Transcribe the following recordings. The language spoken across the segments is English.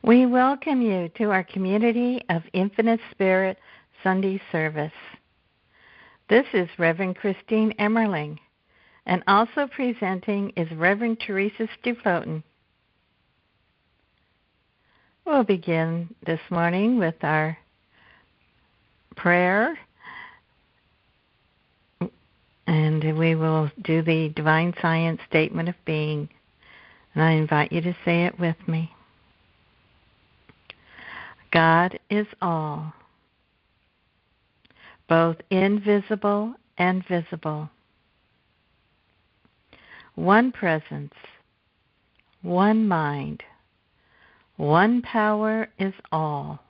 We welcome you to our Community of Infinite Spirit Sunday service. This is Reverend Christine Emmerling, and also presenting is Reverend Teresa Stufloten. We'll begin this morning with our prayer, and we will do the Divine Science Statement of Being, and I invite you to say it with me. God is all, both invisible and visible. One presence, one mind, one power is all.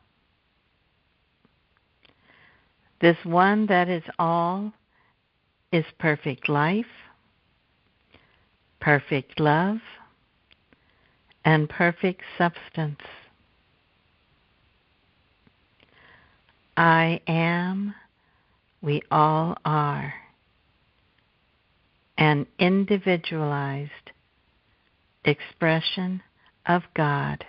This one that is all is perfect life, perfect love, and perfect substance. I am, we all are, an individualized expression of God,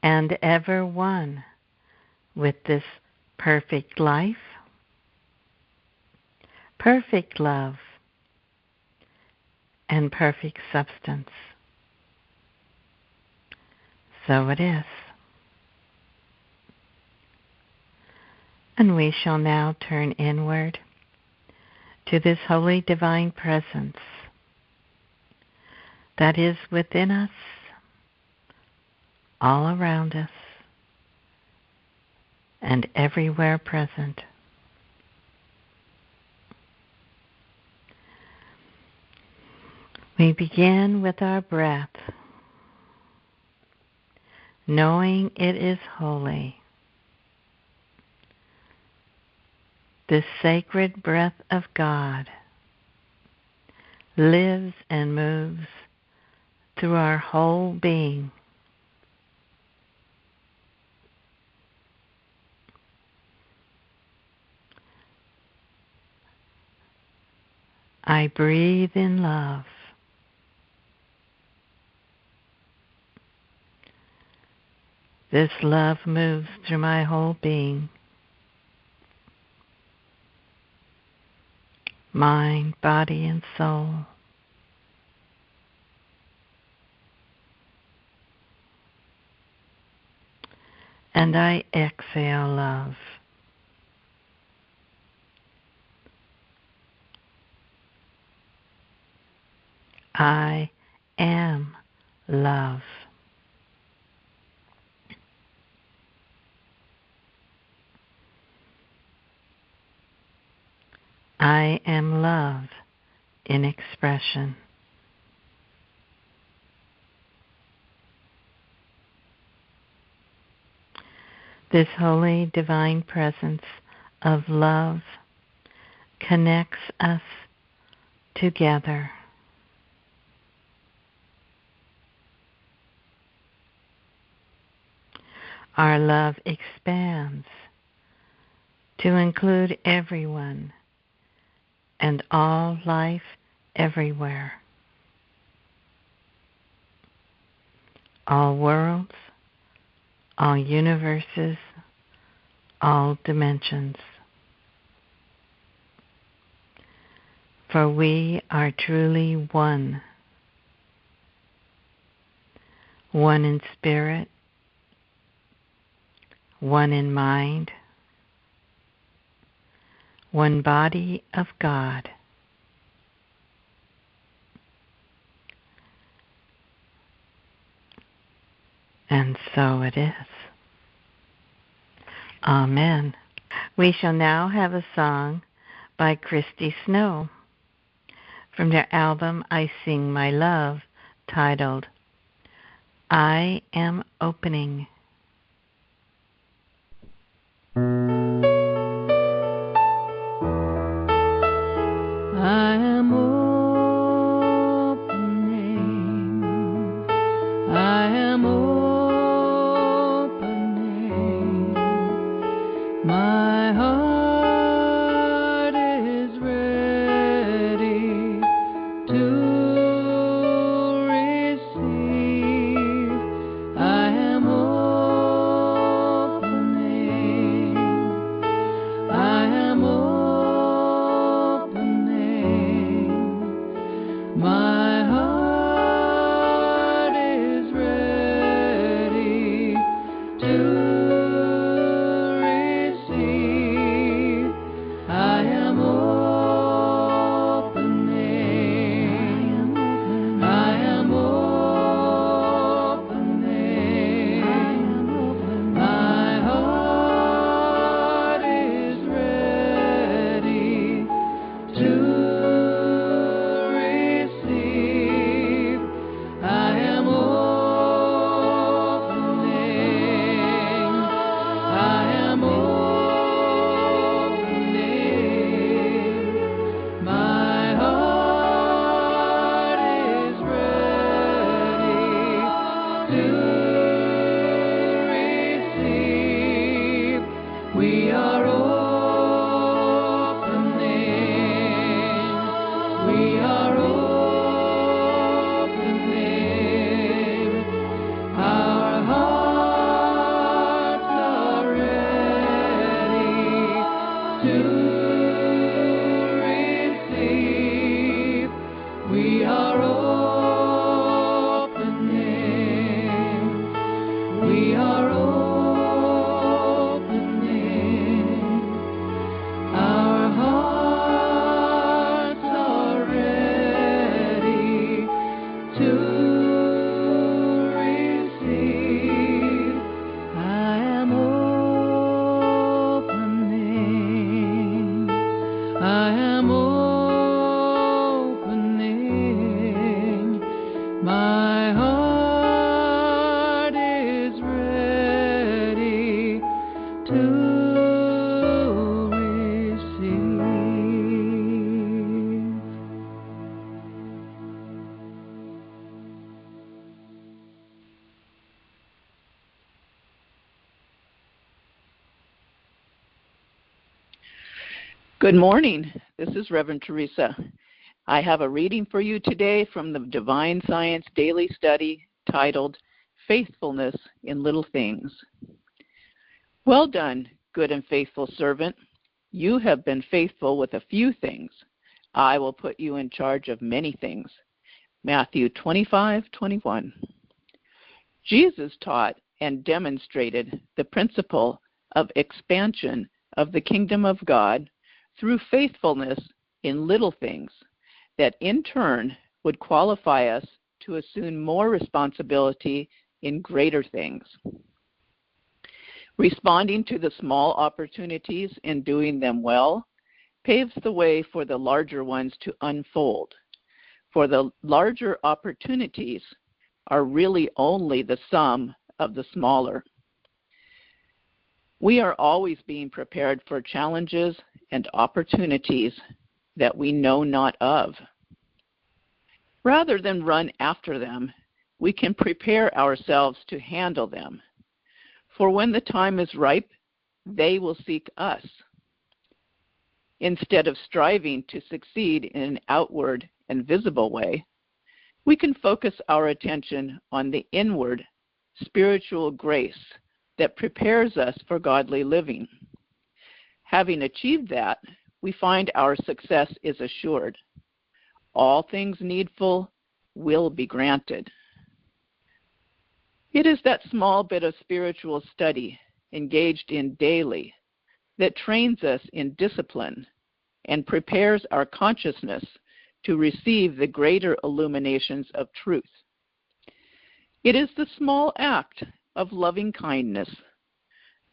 and ever one with this perfect life, perfect love, and perfect substance. So it is. And we shall now turn inward to this holy divine presence that is within us, all around us, and everywhere present. We begin with our breath, knowing it is holy. This sacred breath of God lives and moves through our whole being. I breathe in love. This love moves through my whole being, mind, body, and soul. And I exhale love. I am love. I am love in expression. This holy divine presence of love connects us together. Our love expands to include everyone and all life everywhere, all worlds, all universes, all dimensions. For we are truly one, one in spirit, one in mind, one body of God. And so it is. Amen. We shall now have a song by Christy Snow from their album I Sing My Love, titled I Am Opening. I am opening, I am opening, my heart is ready to My heart is ready to receive. I am opening. I am opening. My heart is ready to receive. I am opening. I am opening. My heart is ready to receive. We are opening. We are opening. Our hearts are ready to receive. We are opening. We are opening. Our hearts are ready to receive. I am opening. I am opening. My heart is ready to receive. Good morning. This is Reverend Teresa. I have a reading for you today from the Divine Science Daily Study titled Faithfulness in Little Things. Well done, good and faithful servant. You have been faithful with a few things. I will put you in charge of many things. Matthew 25:21. Jesus taught and demonstrated the principle of expansion of the kingdom of God through faithfulness in little things that in turn would qualify us to assume more responsibility in greater things. Responding to the small opportunities and doing them well paves the way for the larger ones to unfold. For the larger opportunities are really only the sum of the smaller. We are always being prepared for challenges and opportunities that we know not of. Rather than run after them, we can prepare ourselves to handle them. For when the time is ripe, they will seek us. Instead of striving to succeed in an outward and visible way, we can focus our attention on the inward spiritual grace that prepares us for godly living. Having achieved that, we find our success is assured. All things needful will be granted. It is that small bit of spiritual study engaged in daily that trains us in discipline and prepares our consciousness to receive the greater illuminations of truth. It is the small act of loving kindness,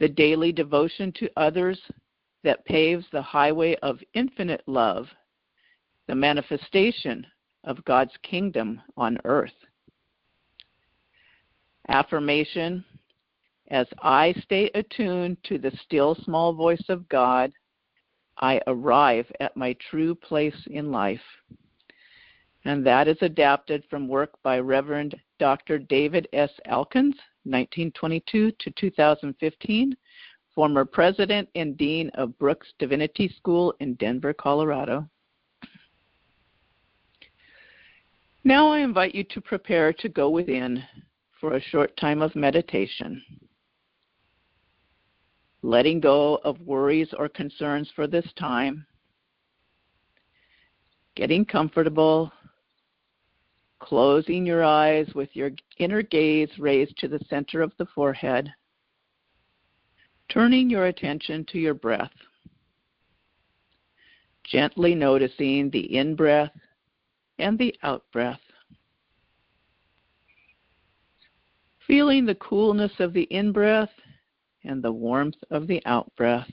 the daily devotion to others that paves the highway of infinite love, the manifestation of God's kingdom on earth. Affirmation: as I stay attuned to the still small voice of God, I arrive at my true place in life. And that is adapted from work by Reverend Dr. David S. Elkins, 1922 to 2015, former president and dean of Brooks Divinity School in Denver, Colorado. Now I invite you to prepare to go within for a short time of meditation. Letting go of worries or concerns for this time. Getting comfortable closing your eyes with your inner gaze raised to the center of the forehead, turning your attention to your breath, gently noticing the in-breath and the out-breath, feeling the coolness of the in-breath and the warmth of the out-breath,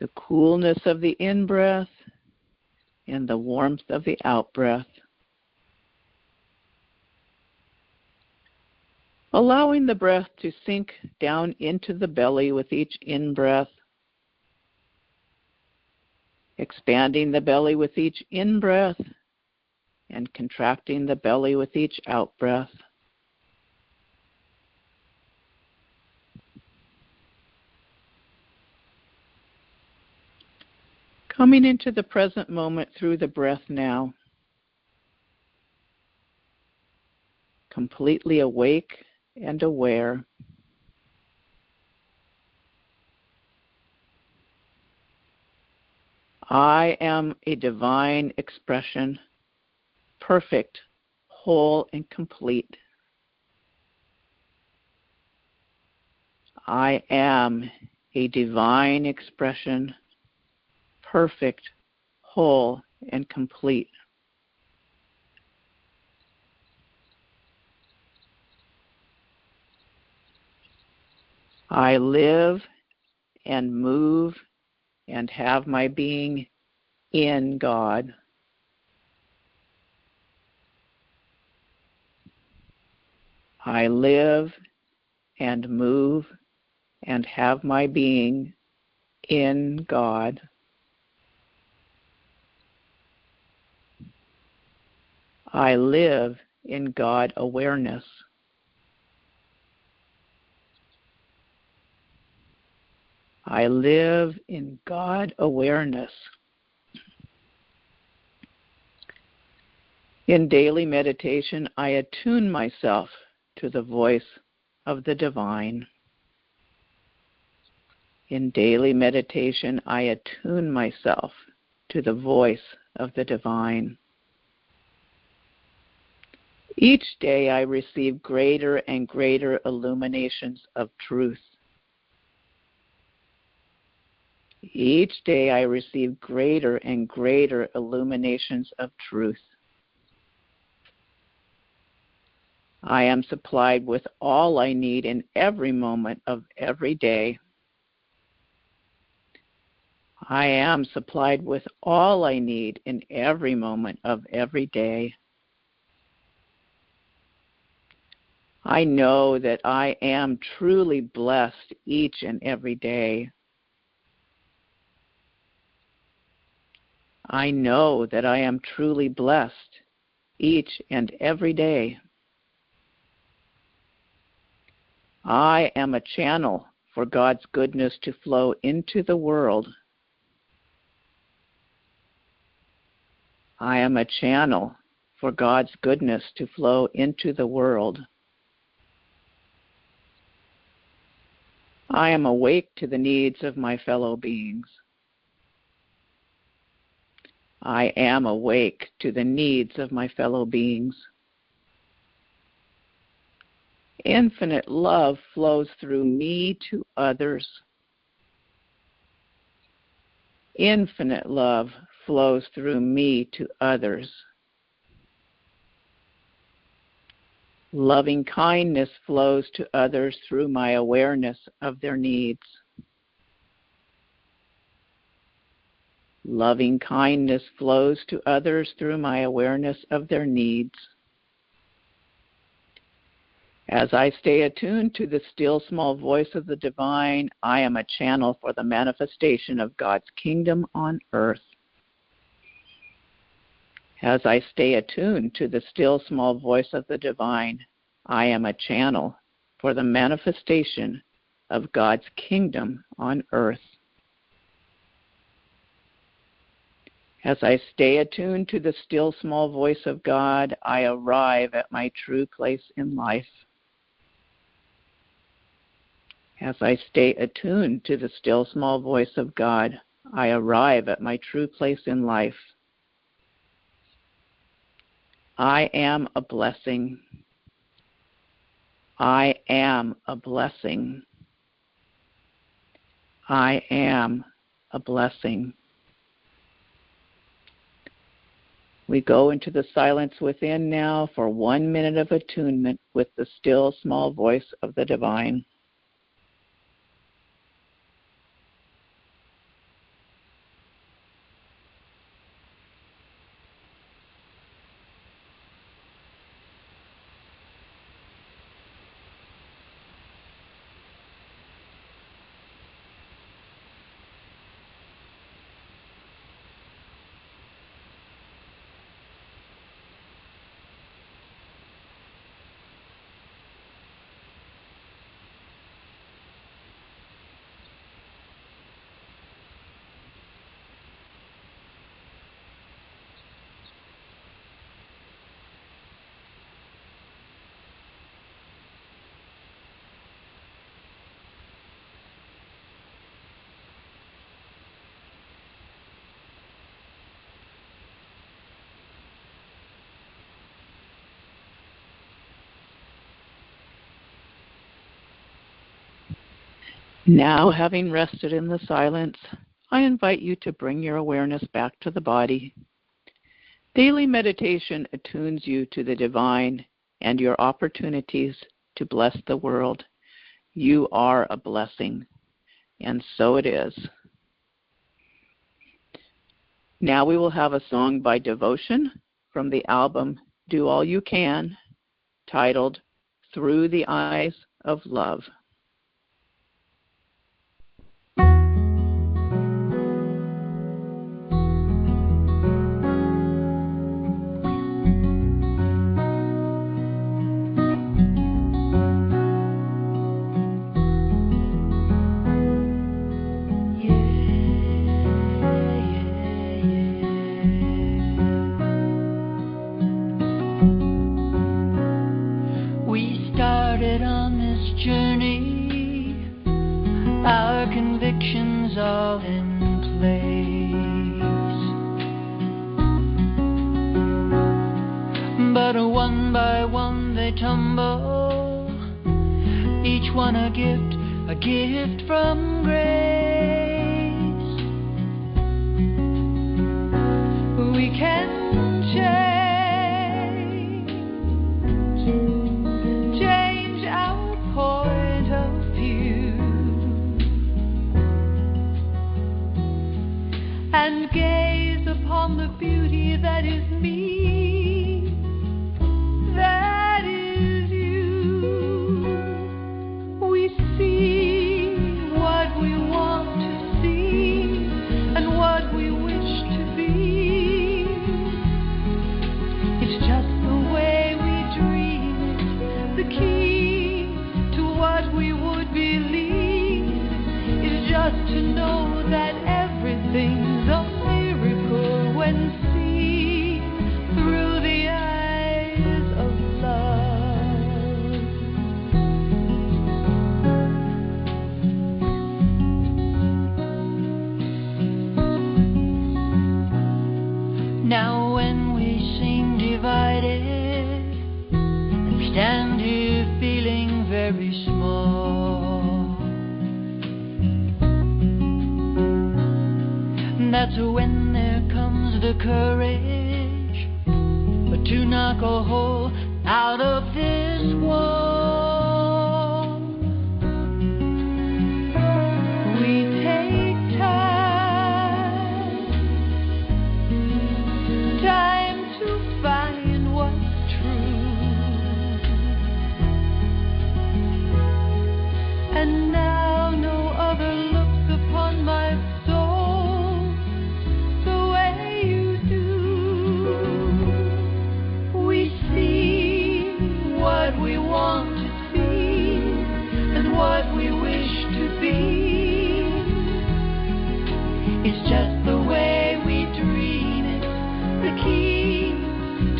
the coolness of the in-breath and the warmth of the out-breath. Allowing the breath to sink down into the belly with each in-breath, expanding the belly with each in-breath and contracting the belly with each out-breath. Coming into the present moment through the breath now, completely awake and aware. I am a divine expression, perfect, whole, and complete. I am a divine expression, perfect, whole, and complete. I live and move and have my being in God. I live and move and have my being in God. I live in God awareness. I live in God awareness. In daily meditation, I attune myself to the voice of the divine. In daily meditation, I attune myself to the voice of the divine. Each day I receive greater and greater illuminations of truth. Each day I receive greater and greater illuminations of truth. I am supplied with all I need in every moment of every day. I am supplied with all I need in every moment of every day. I know that I am truly blessed each and every day. I know that I am truly blessed each and every day. I am a channel for God's goodness to flow into the world. I am a channel for God's goodness to flow into the world. I am awake to the needs of my fellow beings. I am awake to the needs of my fellow beings. Infinite love flows through me to others. Infinite love flows through me to others. Loving kindness flows to others through my awareness of their needs. Loving kindness flows to others through my awareness of their needs. As I stay attuned to the still small voice of the divine, I am a channel for the manifestation of God's kingdom on earth. As I stay attuned to the still small voice of the divine, I am a channel for the manifestation of God's kingdom on earth. As I stay attuned to the still small voice of God, I arrive at my true place in life. As I stay attuned to the still small voice of God, I arrive at my true place in life. I am a blessing. I am a blessing. I am a blessing. We go into the silence within now for 1 minute of attunement with the still small voice of the divine. Now, having rested in the silence, I invite you to bring your awareness back to the body. Daily meditation attunes you to the divine and your opportunities to bless the world. You are a blessing, and so it is. Now we will have a song by Devotion from the album Do All You Can, titled Through the Eyes of Love. We started on this journey, our convictions all in place. But one by one they tumble, each one a gift from grace. We can change our point of view and gaze upon the beauty that is me, that is you. We see what we want to see and what we wish to be. It's just the way we dream it. The key to what we would believe is just to know that everything's a miracle when seen through the eyes of love. Now when we seem divided and stand here feeling very small, that's when there comes the courage to knock a hole out of this wall. We take time to find what's true, and now no other looks upon my soul the way you do. We see what we want to see and what we wish to be. It's just the way we dream it, the key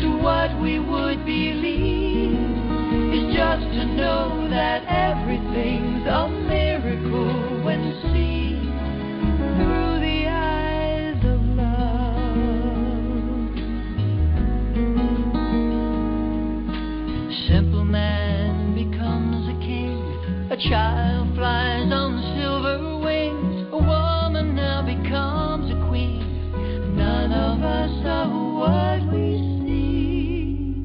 to what we would believe is just to know that everything's a miracle when seen through the eyes of love. A child flies on silver wings. A woman now becomes a queen. None of us are what we see.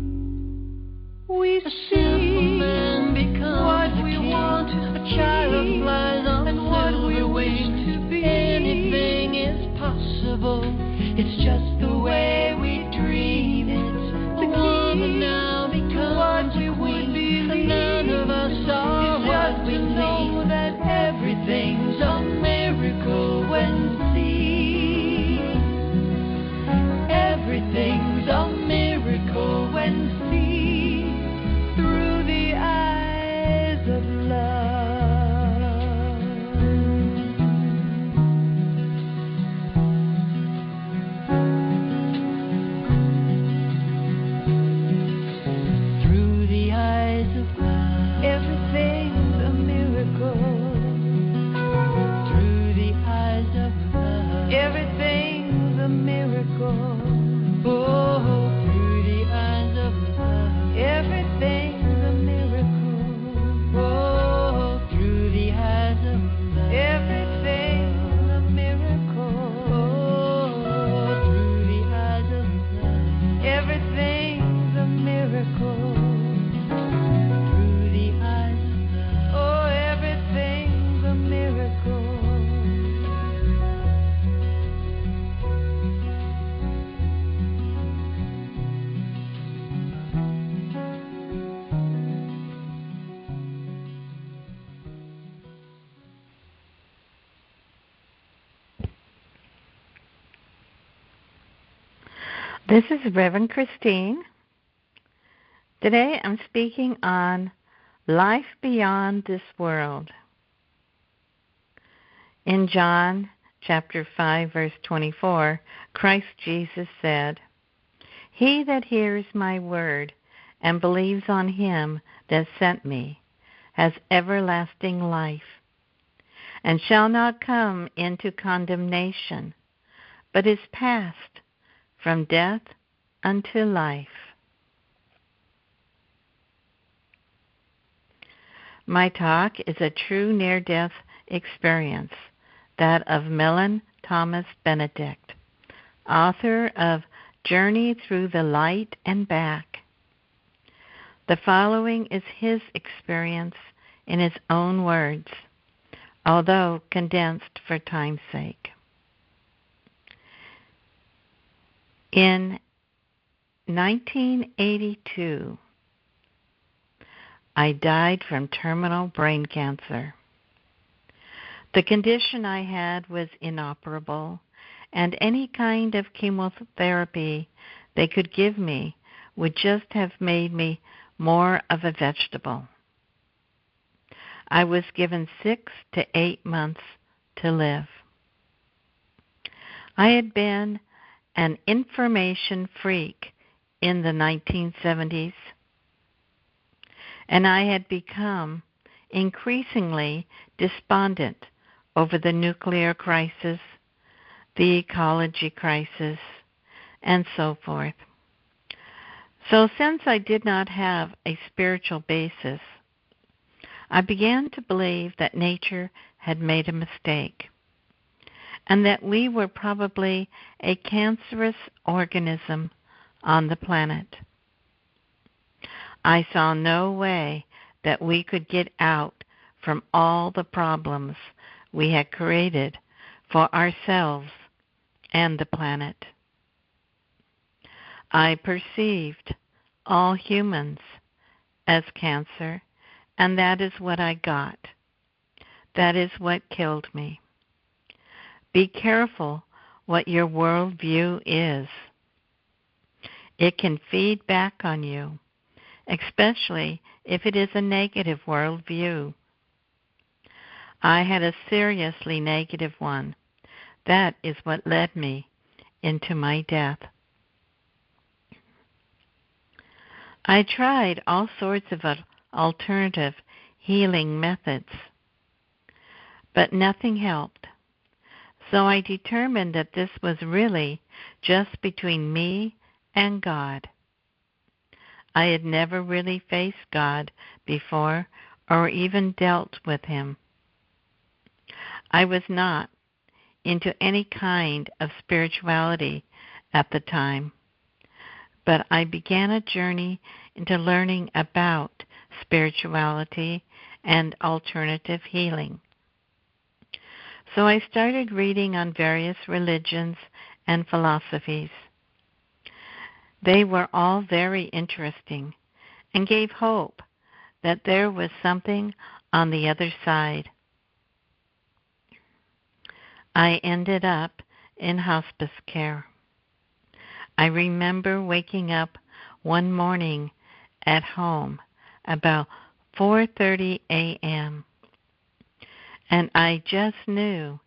We see a simple man becomes what we want. A child flies on silver wings. Anything is possible. It's just the way we dream it. The woman now becomes a queen. None of us are what we know that everything's a miracle when seen. Everything's a miracle when seen through the eyes of love. Through the eyes of love, everything's a miracle. Through the eyes of love, everything's a miracle. Oh, through the eyes of love, everything's a miracle. Oh, through the eyes of love, everything's a miracle. Oh, through the eyes of love, everything's a miracle. Through the eyes of love, oh, everything's a miracle. This is Reverend Christine. Today I'm speaking on life beyond this world. In John chapter 5, verse 24, Christ Jesus said, "He that hears my word and believes on him that sent me has everlasting life, and shall not come into condemnation, but is passed from death unto life." My talk is a true near-death experience, that of Mellon Thomas Benedict, author of Journey Through the Light and Back. The following is his experience in his own words, although condensed for time's sake. In 1982, I died from terminal brain cancer. The condition I had was inoperable, and any kind of chemotherapy they could give me would just have made me more of a vegetable. I was given 6 to 8 months to live. I had been an information freak in the 1970s, and I had become increasingly despondent over the nuclear crisis, the ecology crisis, and so forth. So since I did not have a spiritual basis, I began to believe that nature had made a mistake, and that we were probably a cancerous organism on the planet. I saw no way that we could get out from all the problems we had created for ourselves and the planet. I perceived all humans as cancer, and that is what I got. That is what killed me. Be careful what your worldview is. It can feed back on you, especially if it is a negative worldview. I had a seriously negative one. That is what led me into my death. I tried all sorts of alternative healing methods, but nothing helped. So I determined that this was really just between me and God. I had never really faced God before or even dealt with him. I was not into any kind of spirituality at the time, but I began a journey into learning about spirituality and alternative healing. So I started reading on various religions and philosophies. They were all very interesting and gave hope that there was something on the other side. I ended up in hospice care. I remember waking up one morning at home about 4:30 a.m. and I just knew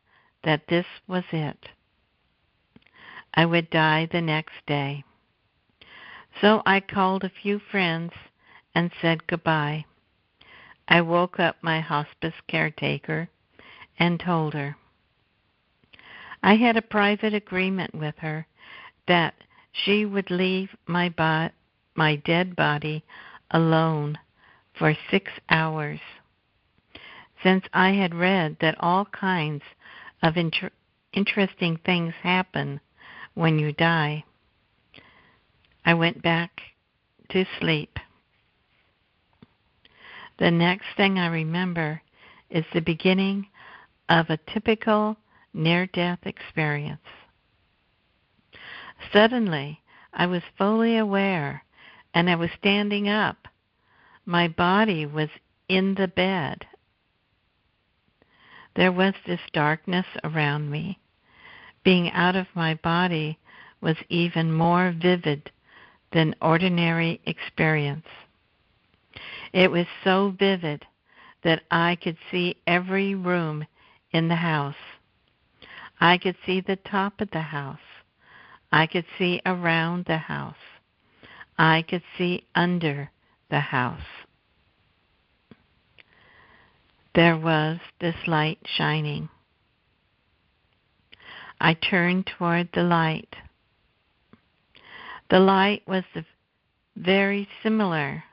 that this was it. I would die the next day. So I called a few friends and said goodbye. I woke up my hospice caretaker and told her. I had a private agreement with her that she would leave my dead body alone for 6 hours. Since I had read that all kinds of interesting things happen when you die, I went back to sleep. The next thing I remember is the beginning of a typical near-death experience. Suddenly, I was fully aware, and I was standing up. My body was in the bed. There was this darkness around me. Being out of my body was even more vivid than ordinary experience. It was so vivid that I could see every room in the house. I could see the top of the house. I could see around the house. I could see under the house. There was this light shining. I turned toward the light. The light was very similar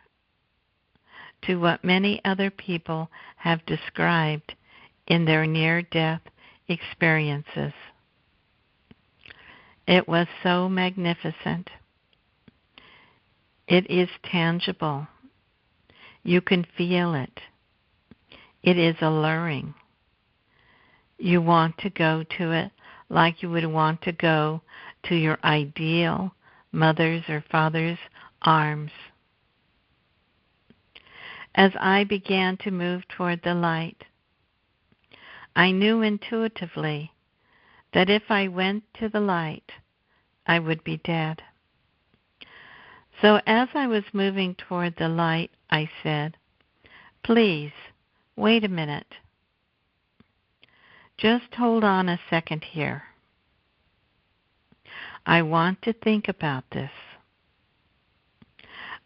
to what many other people have described in their near-death experiences. It was so magnificent. It is tangible. You can feel it. It is alluring. You want to go to it like you would want to go to your ideal mother's or father's arms. As I began to move toward the light, I knew intuitively that if I went to the light, I would be dead. So as I was moving toward the light, I said, "Please, wait a minute. Just hold on a second here. I want to think about this.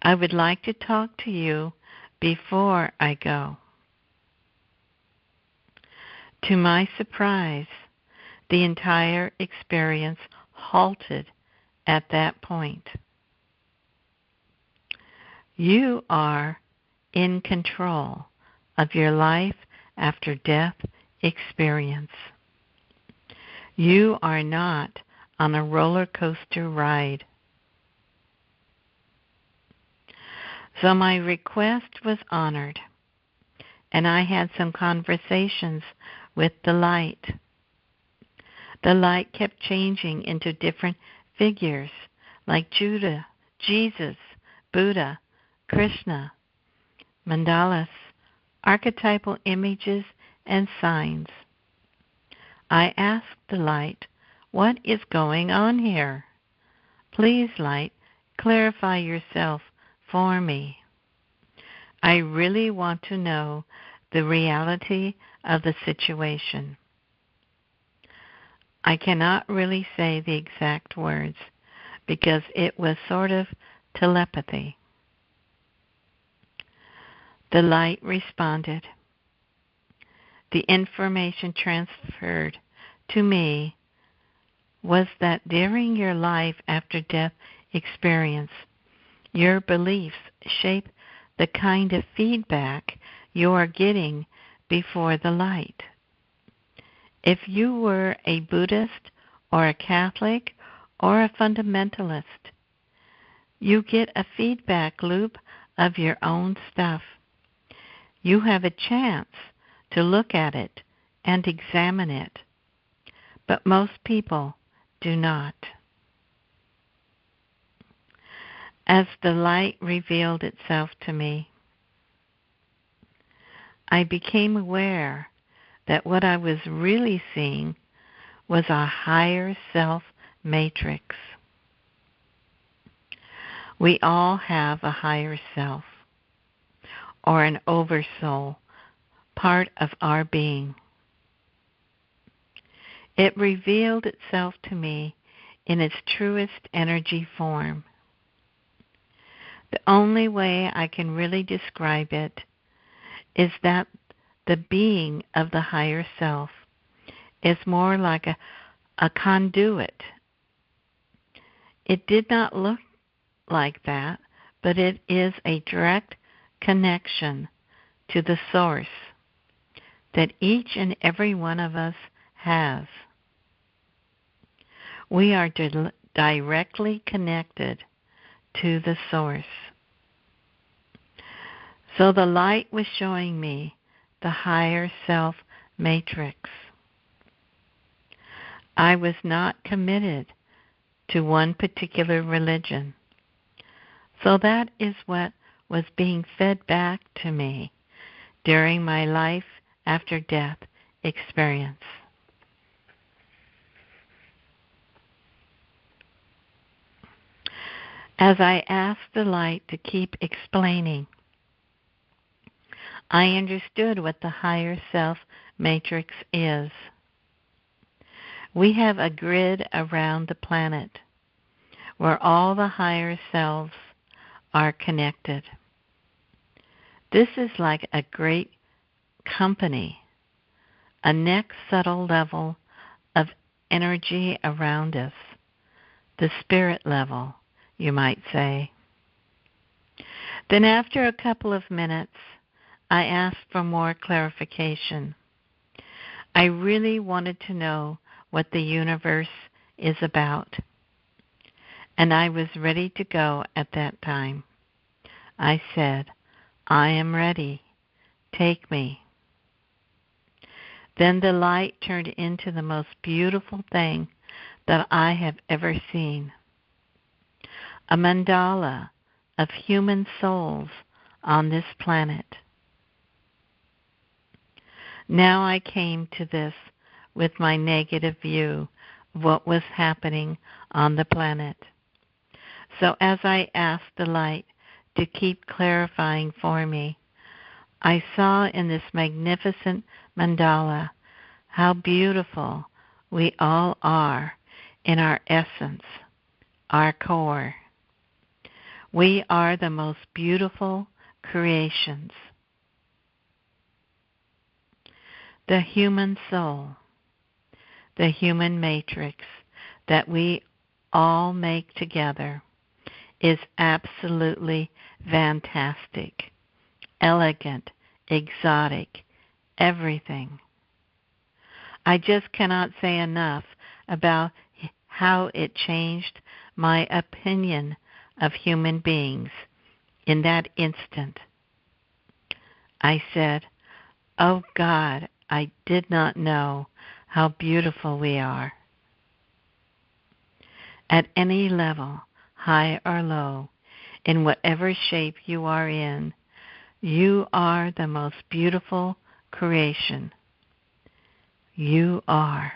I would like to talk to you before I go." To my surprise, the entire experience halted at that point. You are in control of your life after death experience. You are not on a roller coaster ride. So my request was honored, and I had some conversations with the light. The light kept changing into different figures like Judah, Jesus, Buddha, Krishna, mandalas, archetypal images, and signs. I asked the light, "What is going on here? Please, light, clarify yourself for me. I really want to know the reality of the situation." I cannot really say the exact words because it was sort of telepathy. The light responded. The information transferred to me was that during your life after death experience, your beliefs shape the kind of feedback you are getting before the light. If you were a Buddhist or a Catholic or a fundamentalist, you get a feedback loop of your own stuff. You have a chance to look at it and examine it, but most people do not. As the light revealed itself to me, I became aware that what I was really seeing was a higher self matrix. We all have a higher self, or an oversoul, part of our being. It revealed itself to me in its truest energy form. The only way I can really describe it is that the being of the higher self is more like a conduit. It did not look like that, but it is a direct connection to the source that each and every one of us has. We are directly connected to the source. So the light was showing me the higher self matrix. I was not committed to one particular religion. So that is what was being fed back to me during my life after death experience. As I asked the light to keep explaining, I understood what the higher self matrix is. We have a grid around the planet where all the higher selves are connected. This is like a great company, a next subtle level of energy around us, the spirit level, you might say. Then after a couple of minutes, I asked for more clarification. I really wanted to know what the universe is about, and I was ready to go at that time. I said, I am ready. Take me. Then the light turned into the most beautiful thing that I have ever seen. A mandala of human souls on this planet. Now I came to this with my negative view of what was happening on the planet. So as I asked the light to keep clarifying for me, I saw in this magnificent mandala how beautiful we all are in our essence, our core. We are the most beautiful creations. The human soul, the human matrix that we all make together is absolutely fantastic, elegant, exotic, everything. I just cannot say enough about how it changed my opinion of human beings in that instant. I said, oh God, I did not know how beautiful we are. At any level, high or low, in whatever shape you are in, you are the most beautiful creation. You are.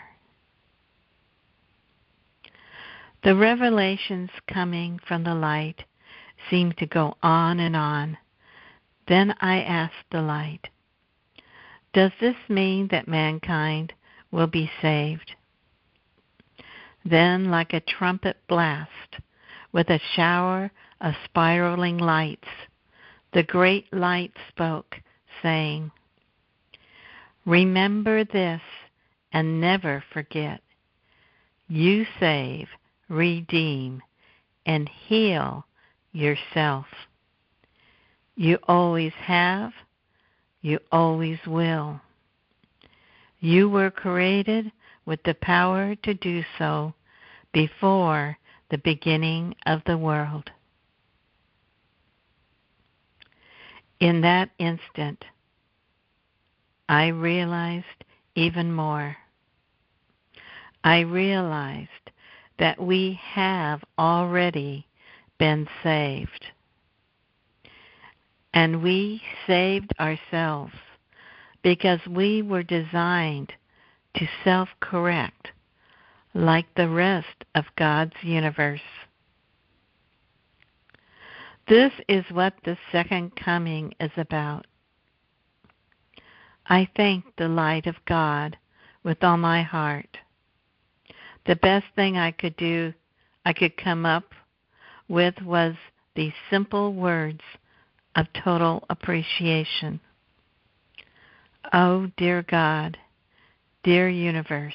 The revelations coming from the light seemed to go on and on. Then I asked the light, does this mean that mankind will be saved? Then, like a trumpet blast, with a shower of spiraling lights, the great light spoke, saying, remember this and never forget. You save, redeem, and heal yourself. You always have, You always will. You were created with the power to do so before the beginning of the world. In that instant, I realized even more. I realized that we have already been saved. And we saved ourselves because we were designed to self-correct like the rest of God's universe. This is what the second coming is about. I thank the light of God with all my heart. The best thing I could come up with was these simple words of total appreciation. Oh, dear God, dear universe,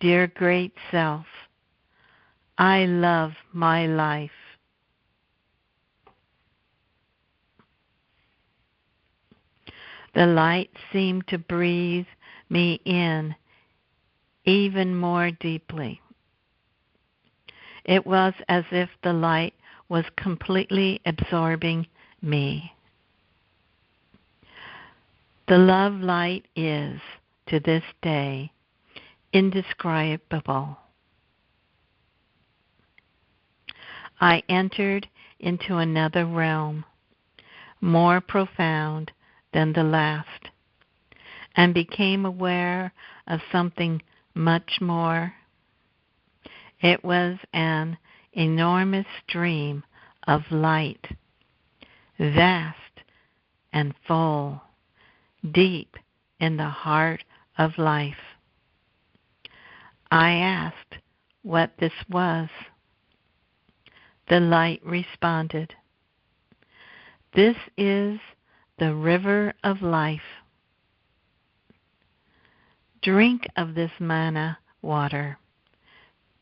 dear great self, I love my life. The light seemed to breathe me in even more deeply. It was as if the light was completely absorbing me. The love light is, to this day, indescribable. I entered into another realm, more profound than the last, and became aware of something much more. It was an enormous stream of light, vast and full, deep in the heart of life. I asked what this was. The light responded, "This is the river of life. Drink of this manna water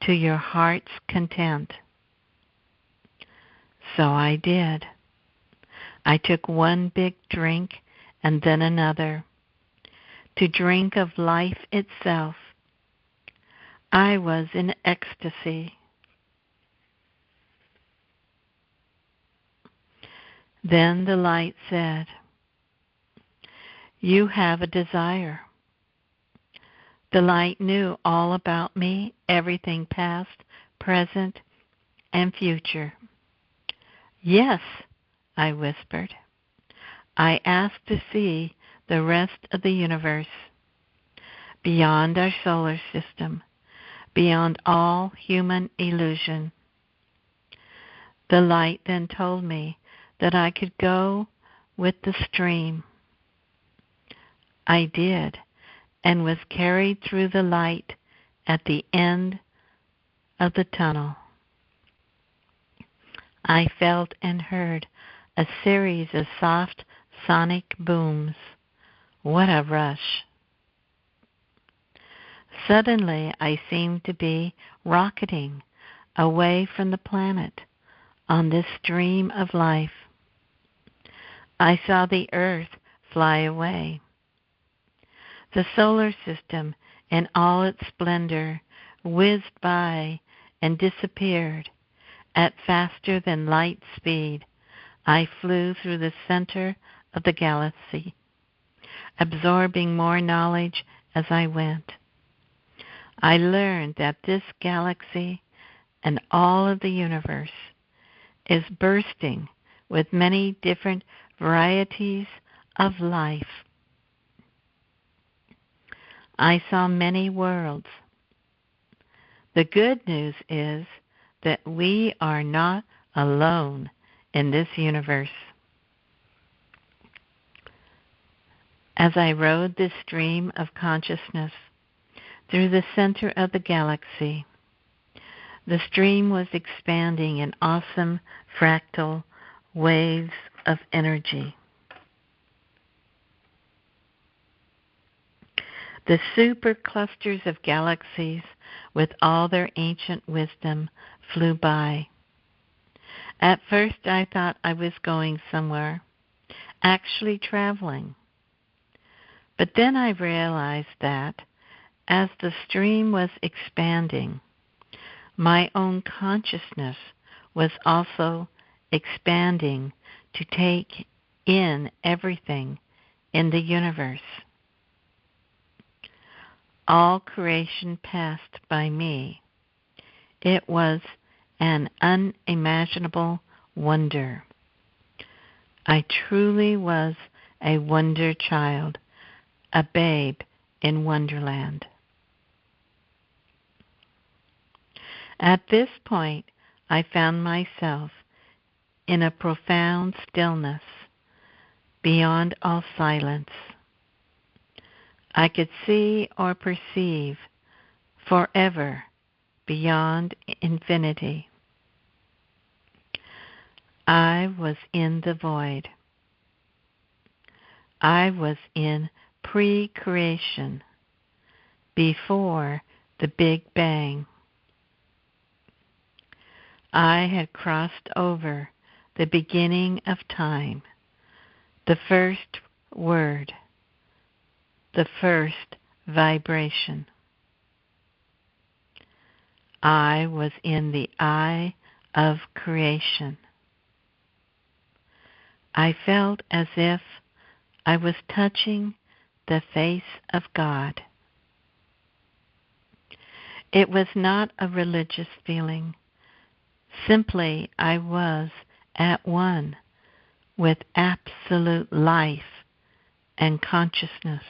to your heart's content." So I did. I took one big drink and then another, to drink of life itself. I was in ecstasy. Then the light said, "You have a desire." The light knew all about me, everything past, present, and future. "Yes," I whispered. "I ask to see the rest of the universe, beyond our solar system, beyond all human illusion." The light then told me that I could go with the stream. I did, and was carried through the light at the end of the tunnel. I felt and heard a series of soft sonic booms. What a rush! Suddenly I seemed to be rocketing away from the planet on this stream of life. I saw the earth fly away. The solar system in all its splendor whizzed by and disappeared. At faster than light speed, I flew through the center of the galaxy, absorbing more knowledge as I went. I learned that this galaxy and all of the universe is bursting with many different varieties of life. I saw many worlds. The good news is that we are not alone in this universe. As I rode this stream of consciousness through the center of the galaxy, the stream was expanding in awesome fractal waves of energy. The superclusters of galaxies, with all their ancient wisdom, flew by. At first I thought I was going somewhere, actually traveling. But then I realized that as the stream was expanding, my own consciousness was also expanding to take in everything in the universe. All creation passed by me. It was an unimaginable wonder. I truly was a wonder child, a babe in Wonderland. At this point, I found myself in a profound stillness beyond all silence. I could see or perceive forever beyond infinity. I was in the void. I was in pre-creation, before the Big Bang. I had crossed over the beginning of time, the first word, the first vibration. I was in the eye of creation. I felt as if I was touching the face of God. It was not a religious feeling. Simply, I was at one with absolute life and consciousness.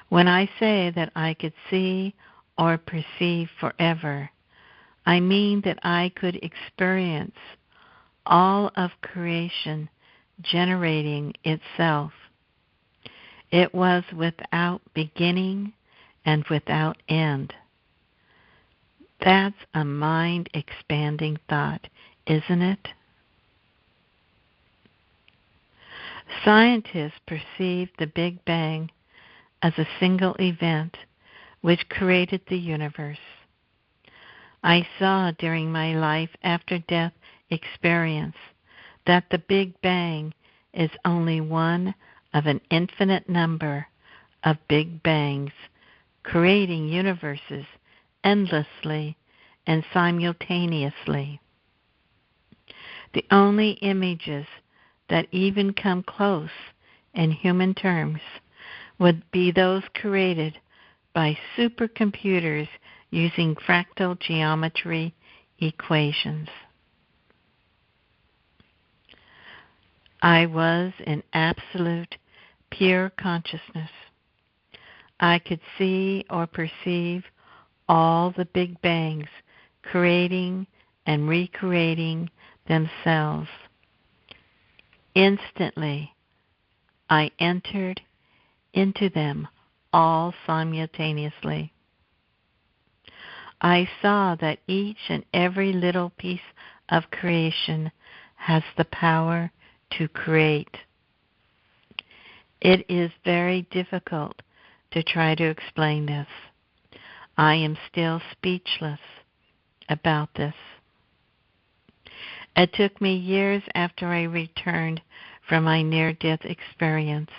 When I say that I could see or perceive forever, I mean that I could experience all of creation generating itself. It was without beginning and without end. That's a mind-expanding thought, isn't it? Scientists perceive the Big Bang as a single event which created the universe. I saw during my life after death experience that the Big Bang is only one of an infinite number of Big Bangs creating universes endlessly and simultaneously. The only images that even come close in human terms would be those created by supercomputers using fractal geometry equations. I was in absolute, pure consciousness. I could see or perceive all the Big Bangs creating and recreating themselves. Instantly, I entered into them all simultaneously. I saw that each and every little piece of creation has the power to create. It is very difficult to try to explain this. I am still speechless about this. It took me years after I returned from my near-death experience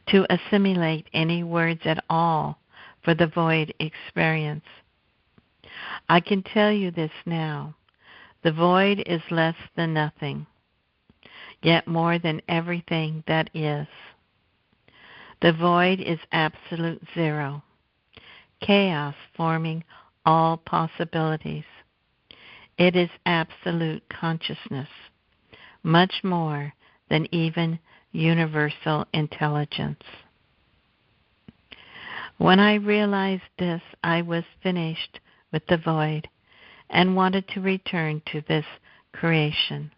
to assimilate any words at all for the void experience. I can tell you this now. The void is less than nothing, yet more than everything that is. The void is absolute zero, chaos forming all possibilities. It is absolute consciousness, much more than even universal intelligence. When I realized this, I was finished with the void and wanted to return to this creation.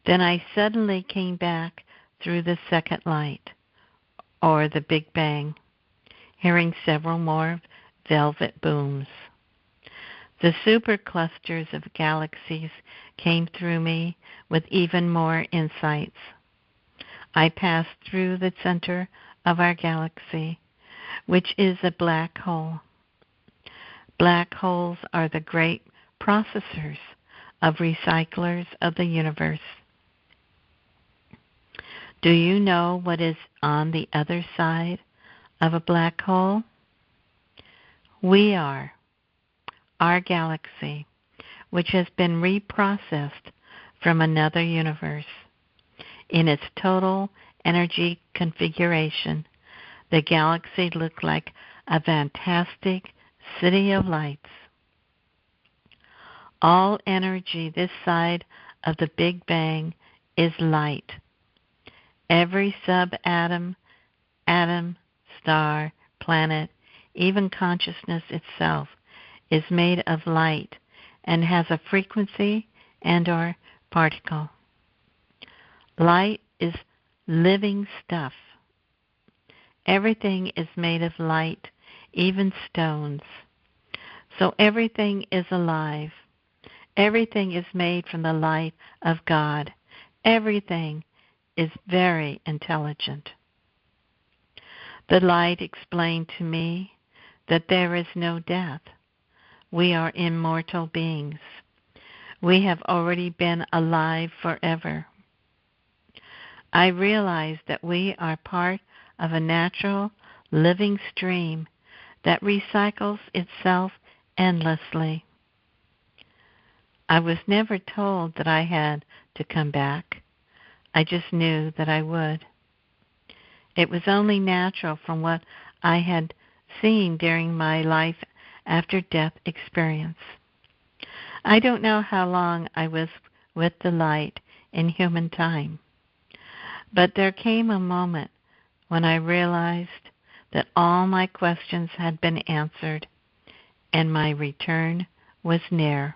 Then I suddenly came back through the second light, or the Big Bang, hearing several more velvet booms. The superclusters of galaxies came through me with even more insights. I passed through the center of our galaxy, which is a black hole. Black holes are the great processors of recyclers of the universe. Do you know what is on the other side of a black hole? We are, our galaxy, which has been reprocessed from another universe. In its total energy configuration, the galaxy looked like a fantastic city of lights. All energy this side of the Big Bang is light. Every subatom, atom, star, planet, even consciousness itself is made of light and has a frequency and or particle. Light is living stuff. Everything is made of light, even stones. So everything is alive. Everything is made from the light of God. Everything is very intelligent. The light explained to me that there is no death. We are immortal beings. We have already been alive forever. I realize that we are part of a natural, living stream that recycles itself endlessly. I was never told that I had to come back. I just knew that I would. It was only natural from what I had seen during my life after death experience. I don't know how long I was with the light in human time, but there came a moment when I realized that all my questions had been answered and my return was near.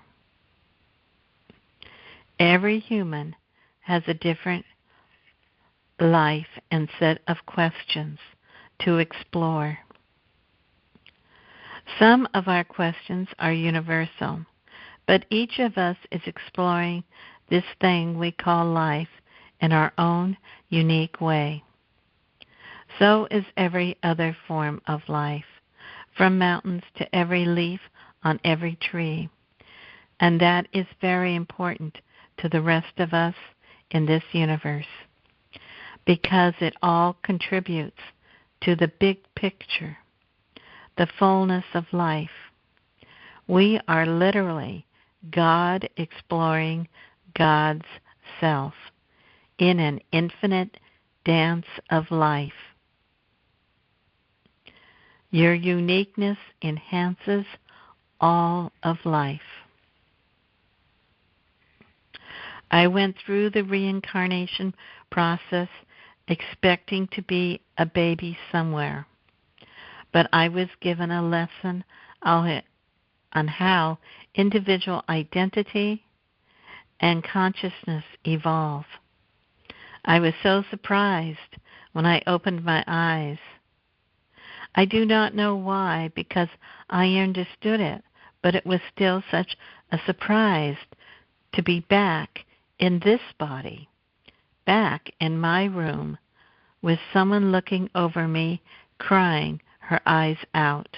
Every human has a different life and set of questions to explore. Some of our questions are universal, but each of us is exploring this thing we call life in our own unique way. So is every other form of life, from mountains to every leaf on every tree. And that is very important to the rest of us in this universe, because it all contributes to the big picture, the fullness of life. We are literally God exploring God's self in an infinite dance of life. Your uniqueness enhances all of life. I went through the reincarnation process expecting to be a baby somewhere, but I was given a lesson on how individual identity and consciousness evolve. I was so surprised when I opened my eyes. I do not know why, because I understood it, but it was still such a surprise to be back in this body, back in my room, with someone looking over me, crying her eyes out.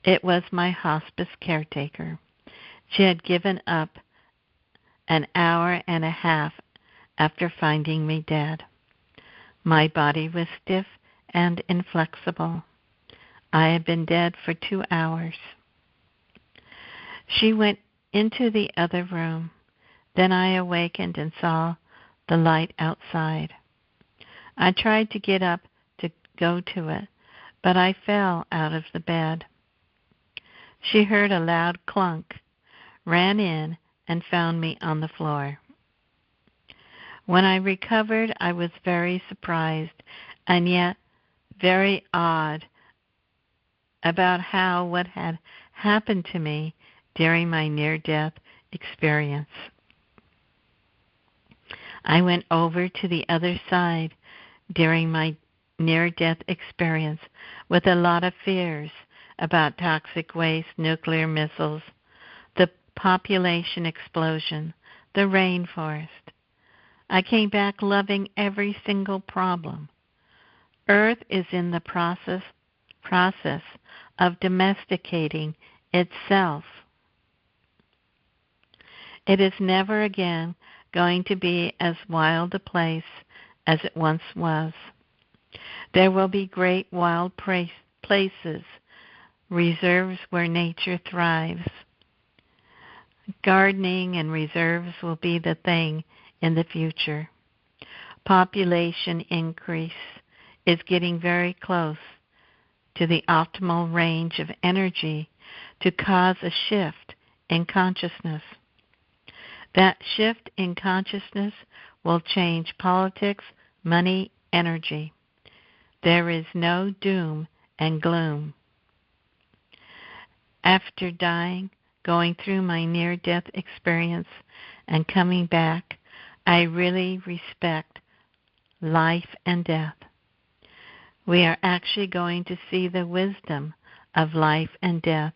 It was my hospice caretaker. She had given up an hour and a half after finding me dead. My body was stiff and inflexible. I had been dead for 2 hours. She went into the other room. Then I awakened and saw the light outside. I tried to get up to go to it, but I fell out of the bed. She heard a loud clunk, ran in, and found me on the floor. When I recovered, I was very surprised and yet very awed about what had happened to me during my near-death experience. I went over to the other side during my near-death experience with a lot of fears about toxic waste, nuclear missiles, the population explosion, the rainforest. I came back loving every single problem. Earth is in the process of domesticating itself. It is never again going to be as wild a place as it once was. There will be great wild places, reserves where nature thrives. Gardening and reserves will be the thing in the future. Population increase is getting very close to the optimal range of energy to cause a shift in consciousness. That shift in consciousness will change politics, money, energy. There is no doom and gloom. After dying, going through my near-death experience, and coming back, I really respect life and death. We are actually going to see the wisdom of life and death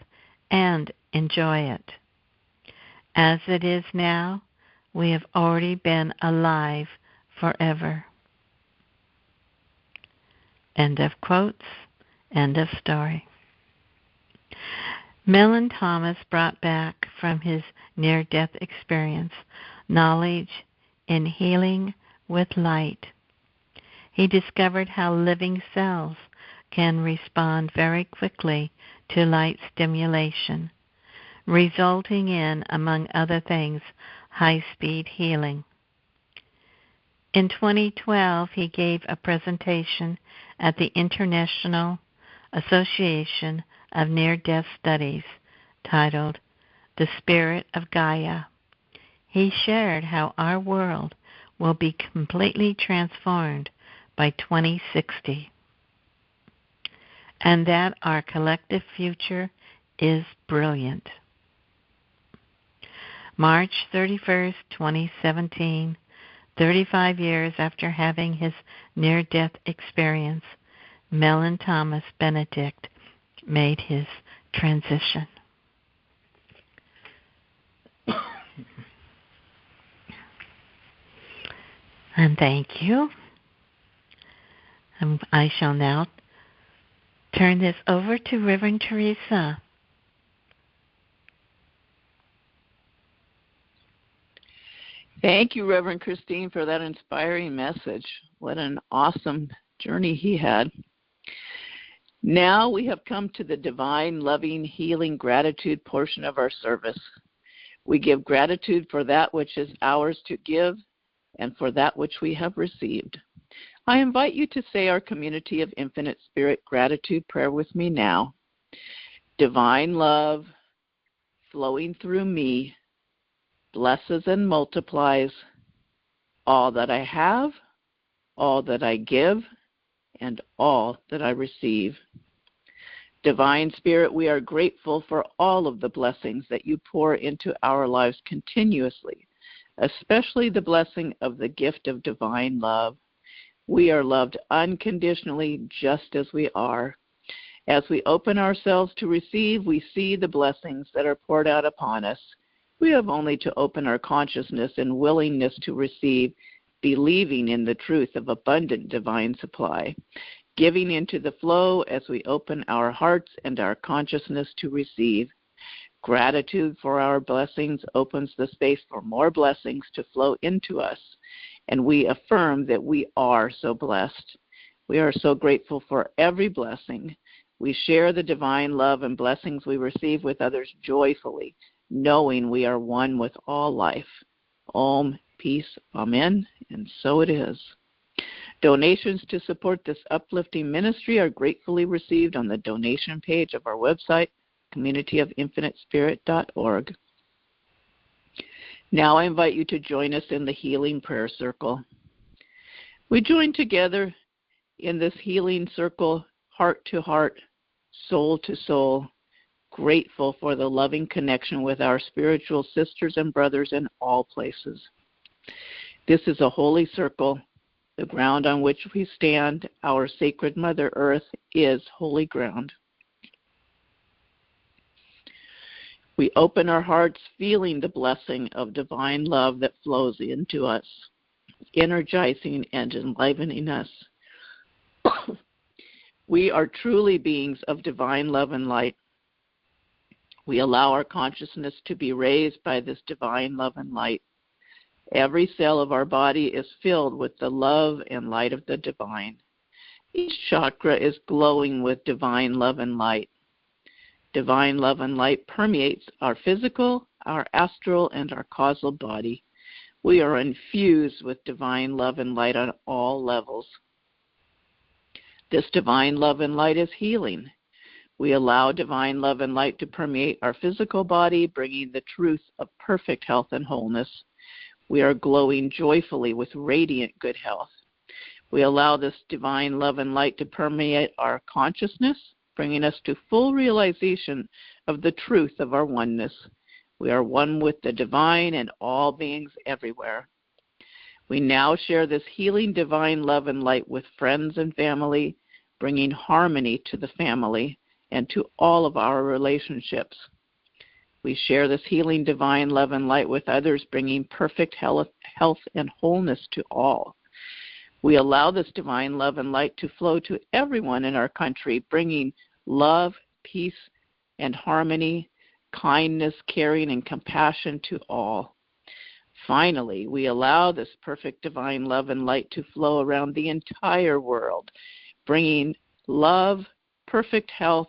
and enjoy it. As it is now, we have already been alive forever. End of quotes. End of story. Mellon Thomas brought back from his near-death experience knowledge in healing with light. He discovered how living cells can respond very quickly to light stimulation, resulting in, among other things, high-speed healing. In 2012, he gave a presentation at the International Association of Near-Death Studies titled The Spirit of Gaia. He shared how our world will be completely transformed by 2060, and that our collective future is brilliant. March 31st, 2017, 35 years after having his near-death experience, Mellon Thomas Benedict made his transition. And thank you. I shall now turn this over to Reverend Teresa. Thank you, Reverend Christine, for that inspiring message. What an awesome journey he had. Now we have come to the divine, loving, healing gratitude portion of our service. We give gratitude for that which is ours to give and for that which we have received. I invite you to say our Community of Infinite Spirit gratitude prayer with me now. Divine love flowing through me blesses and multiplies all that I have, all that I give, and all that I receive. Divine Spirit, we are grateful for all of the blessings that you pour into our lives continuously, especially the blessing of the gift of divine love. We are loved unconditionally just as we are. As we open ourselves to receive, we see the blessings that are poured out upon us. We have only to open our consciousness and willingness to receive, believing in the truth of abundant divine supply, giving into the flow as we open our hearts and our consciousness to receive. Gratitude for our blessings opens the space for more blessings to flow into us, and we affirm that we are so blessed. We are so grateful for every blessing. We share the divine love and blessings we receive with others joyfully, knowing we are one with all life. Om, peace, amen, and so it is. Donations to support this uplifting ministry are gratefully received on the donation page of our website, communityofinfinitespirit.org. Now I invite you to join us in the Healing Prayer Circle. We join together in this healing circle, heart to heart, soul to soul, grateful for the loving connection with our spiritual sisters and brothers in all places. This is a holy circle. The ground on which we stand, our sacred Mother Earth, is holy ground. We open our hearts feeling the blessing of divine love that flows into us, energizing and enlivening us. We are truly beings of divine love and light. We allow our consciousness to be raised by this divine love and light. Every cell of our body is filled with the love and light of the divine. Each chakra is glowing with divine love and light. Divine love and light permeates our physical, our astral, and our causal body. We are infused with divine love and light on all levels. This divine love and light is healing. We allow divine love and light to permeate our physical body, bringing the truth of perfect health and wholeness. We are glowing joyfully with radiant good health. We allow this divine love and light to permeate our consciousness, bringing us to full realization of the truth of our oneness. We are one with the divine and all beings everywhere. We now share this healing divine love and light with friends and family, bringing harmony to the family and to all of our relationships. We share this healing divine love and light with others, bringing perfect health and wholeness to all. We allow this divine love and light to flow to everyone in our country, bringing love, peace, and harmony, kindness, caring, and compassion to all. Finally, we allow this perfect divine love and light to flow around the entire world, bringing love, perfect health,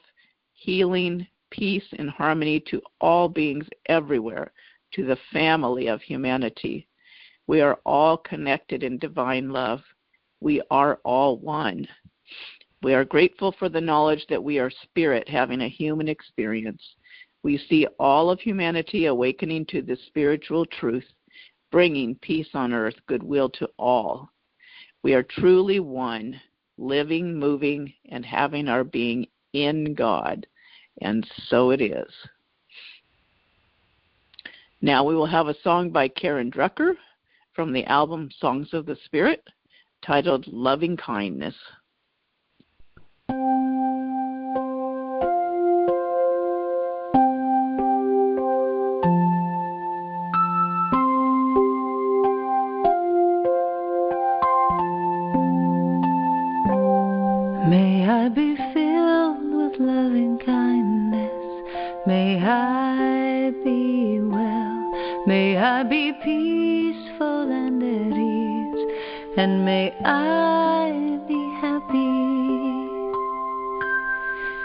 healing, peace, and harmony to all beings everywhere, to the family of humanity. We are all connected in divine love. We are all one. We are grateful for the knowledge that we are spirit having a human experience. We see all of humanity awakening to the spiritual truth, bringing peace on earth, goodwill to all. We are truly one, living, moving, and having our being in God. And so it is. Now we will have a song by Karen Drucker from the album Songs of the Spirit, titled Loving Kindness. May I be filled with loving kindness. May I be well. May I be peaceful and at ease. And may I be happy.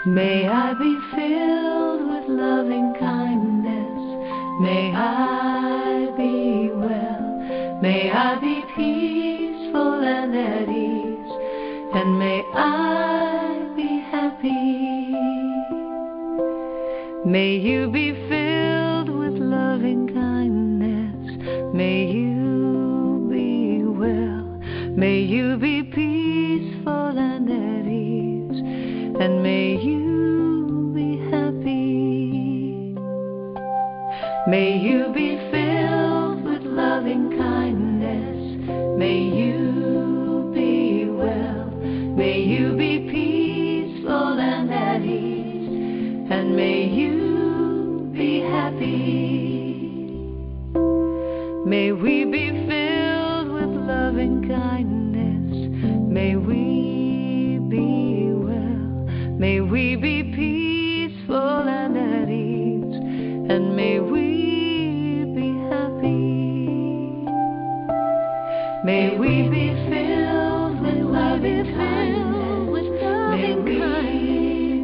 May I be filled with loving kindness. May I be well. May I be peaceful and at ease. And may I be happy. May you be filled with loving kindness. May you be well. May you be peaceful and at ease. And may you be happy. May you be filled with loving kindness. May you be well. May you be peaceful and at ease, and may you be happy. May we be filled with loving kindness. May we be well. May we be peaceful and at ease, and may we be happy. May we be filled with loving kindness. May we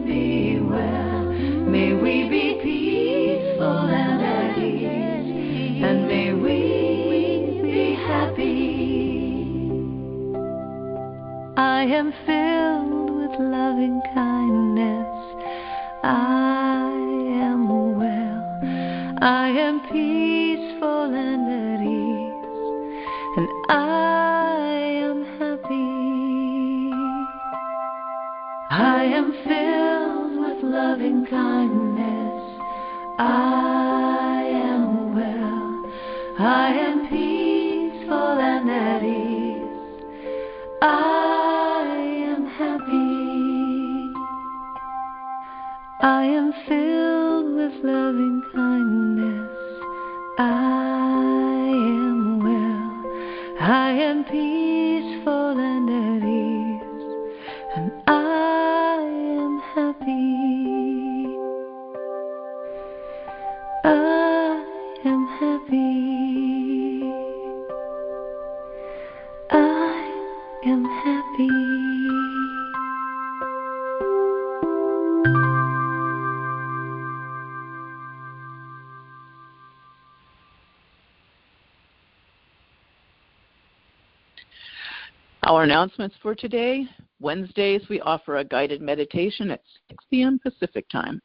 be well. May we be peaceful and at ease. And may we be happy. I am filled with loving kindness. I am well. I am peaceful and at ease. And I am happy. I am filled with loving kindness. I am well. I am peaceful and at ease. I am happy. I am filled with loving kindness. I am well. I am peaceful and at ease. And I am happy. I am happy. Our announcements for today: Wednesdays we offer a guided meditation at 6 p.m. Pacific Time.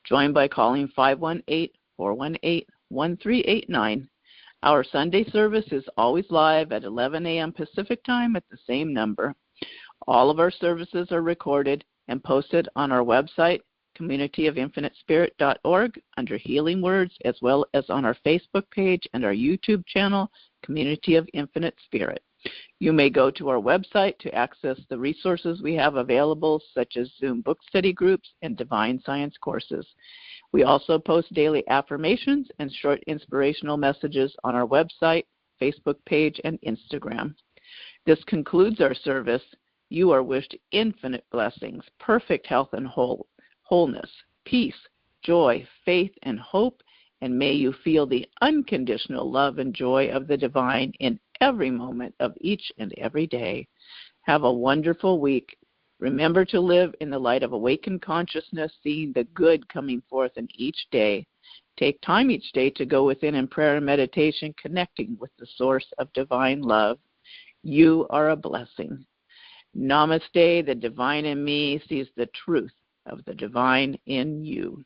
Join by calling 518-418-1389. Our Sunday service is always live at 11 a.m. Pacific Time at the same number. All of our services are recorded and posted on our website, communityofinfinitespirit.org, under Healing Words, as well as on our Facebook page and our YouTube channel, Community of Infinite Spirit. You may go to our website to access the resources we have available, such as Zoom book study groups and divine science courses. We also post daily affirmations and short inspirational messages on our website, Facebook page, and Instagram. This concludes our service. You are wished infinite blessings, perfect health and wholeness, peace, joy, faith, and hope, and may you feel the unconditional love and joy of the divine in every moment of each and every day. Have a wonderful week. Remember to live in the light of awakened consciousness, seeing the good coming forth in each day. Take time each day to go within in prayer and meditation, connecting with the source of divine love. You are a blessing. Namaste. The divine in me sees the truth of the divine in you.